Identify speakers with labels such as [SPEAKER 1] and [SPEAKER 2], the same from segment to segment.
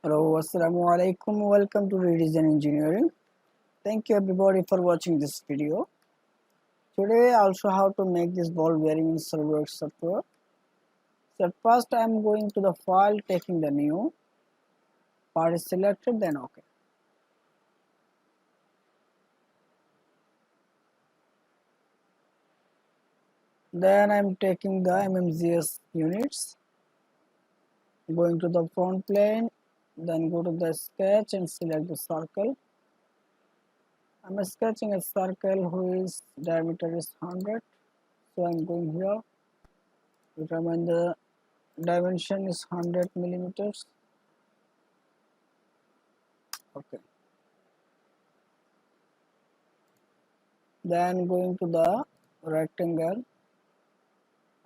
[SPEAKER 1] Hello, assalamu alaikum. Welcome to Redesign Engineering. Thank you everybody for watching this video. Today I'll show how to make this ball bearing in Solidworks software. So first I'm going to the file, taking the new part is selected, then OK. Then I'm taking the MMGS units, going to the front plane, then go to the sketch and select the circle. I'm sketching a circle whose diameter is 100, so I'm going here, determine the dimension is 100 millimeters. Okay, then going to the rectangle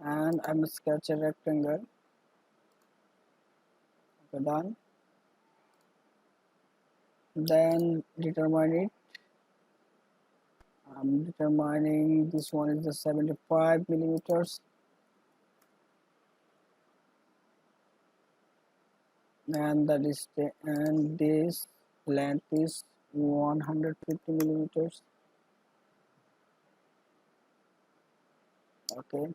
[SPEAKER 1] and I'm sketch a rectangle. Okay, done. Then determine it. I'm determining this one is the 75 millimeters, and that is and this length is 150 millimeters. Okay,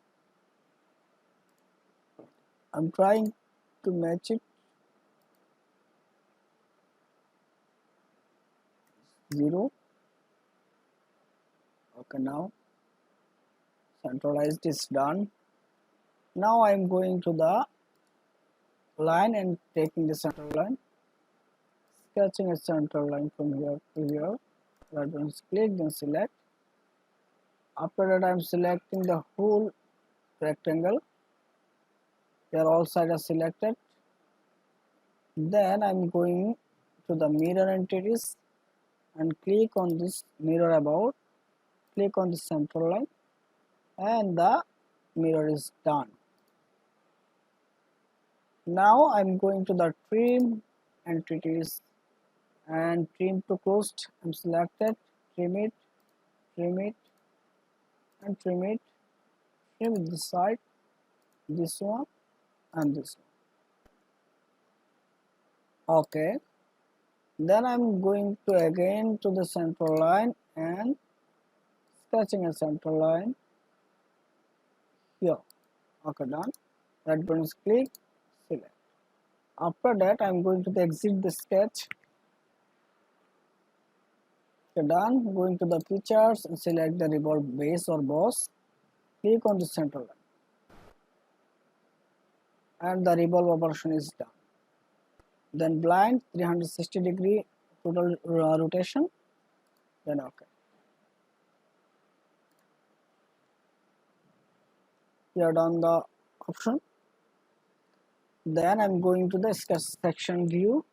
[SPEAKER 1] I'm trying to match it. 0. Okay, now centralized is done. Now I'm going to the line and taking the center line, sketching a center line from here to here. Right one click, then select. After that I'm selecting the whole rectangle. They are all sides are selected. Then I'm going to the mirror entities and click on this mirror about, click on the center line, and the mirror is done. Now I'm going to the trim entities and trim to closed. I'm selected, trim it, trim it, and trim it, trim this side, this one, and this one. Okay, then I'm going to again to the center line and sketching a center line here. Okay, done. Right button is click, select. After that I'm going to exit the sketch. Okay, done. Going to the features and select the Revolve base or boss, click on the center line, and the revolve operation is done. Then blind 360-degree total rotation, then OK. Here done the option. Then I'm going to the sketch section view.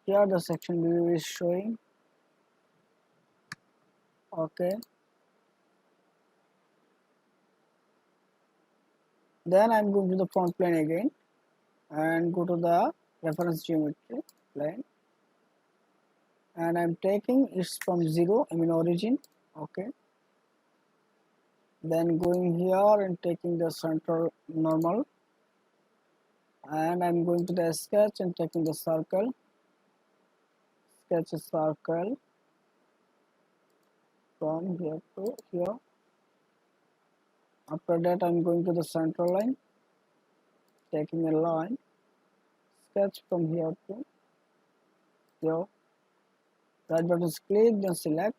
[SPEAKER 1] Here the section view is showing. Okay, then I'm going to the front plane again and go to the reference geometry plane, and I'm taking it from 0, I mean origin. Okay, then going here and taking the center normal, and I'm going to the sketch and taking the circle, sketch a circle from here to here. After that I'm going to the center line, taking a line, sketch from here to here. Right button is click, then select,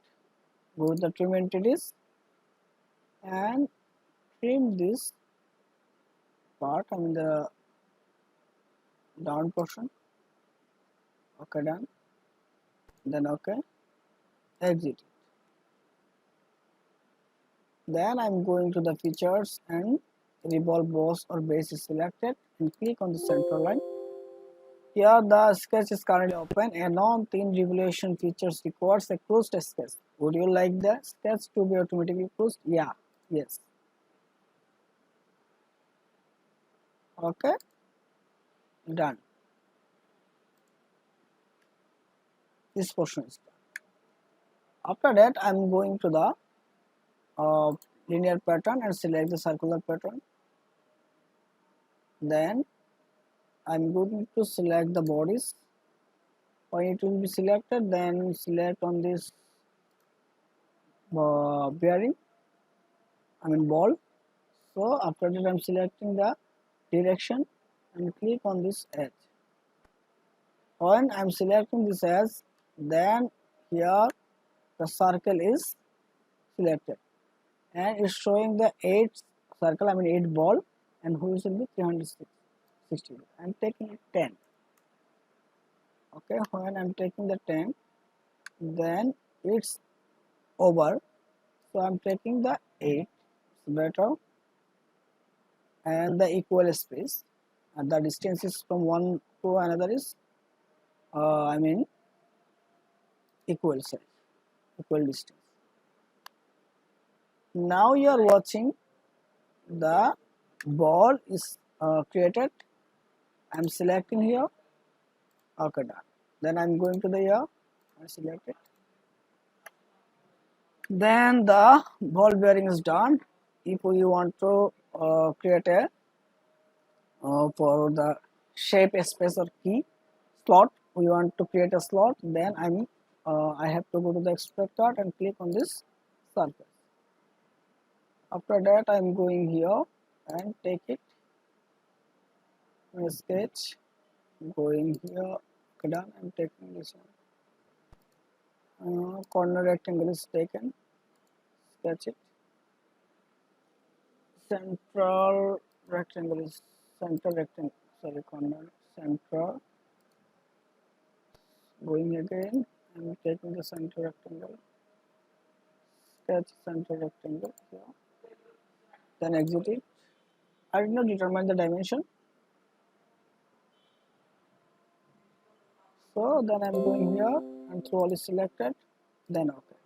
[SPEAKER 1] go to the trim entities and trim this part, I mean the down portion. Okay, done. Then OK, exit it. Then I'm going to the features and revolve boss or base is selected and click on the center line. Here the sketch is currently open. A non-thin revolution features requires a closed sketch. Would you like the sketch to be automatically closed? Yeah, yes. Okay, done. This portion is done. After that I'm going to the linear pattern and select the circular pattern. Then I'm going to select the bodies. When it will be selected, then select on this bearing, ball. So after that I'm selecting the direction and click on this edge. When I'm selecting this edge, then here the circle is selected and it's showing the 8 circle, 8 ball, and who will be 360. I'm taking it 10. Okay, when I'm taking the 10, then it's over. So I'm taking the 8, it's better, and the equal space, and the distance is from one to another is equal size, equal distance. Now you are watching the ball is created. I'm selecting here. Okay, done. Then I'm going to the here. I select it. Then the ball bearing is done. If you want to create a for the shape space or key slot, we want to create a slot, then I have to go to the expert card and click on this surface. After that I'm going here and take it in a sketch, going here, okay, done. I'm taking this one, corner rectangle is taken, sketch it, central rectangle is corner central, going again, I'm taking the center rectangle, sketch center rectangle here, then exit it. I did not determine the dimension, so then I'm going here and through all is selected, then okay.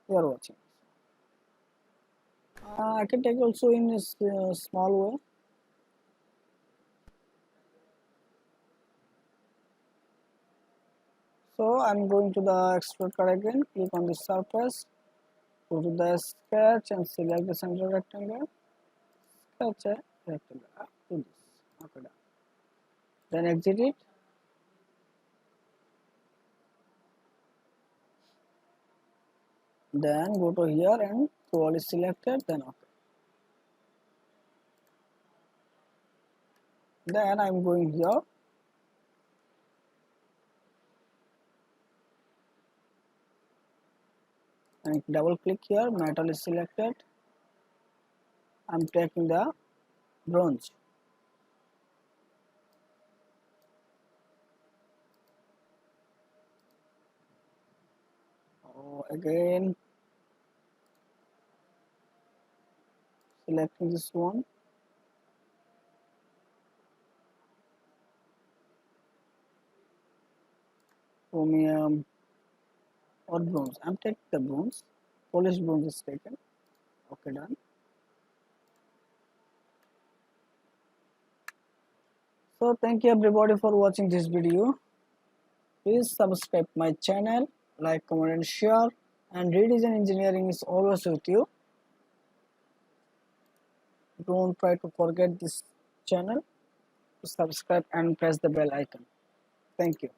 [SPEAKER 1] You are watching. I can take also in this small way. So I'm going to the extrude card again, click on the surface, go to the sketch and select the center rectangle, sketch a rectangle up to this. Okay, done. Then exit it. Then go to here and all is selected, then okay. Then I'm going here and double click here, metal is selected. I'm taking the bronze. Again selecting this one, chromium or bronze. I'm taking the bronze, polished bronze is taken. Okay, done. So thank you everybody for watching this video. Please subscribe my channel, like, comment and share, and Redesign Engineering is always with you. Don't try to forget this channel to subscribe and press the bell icon. Thank you.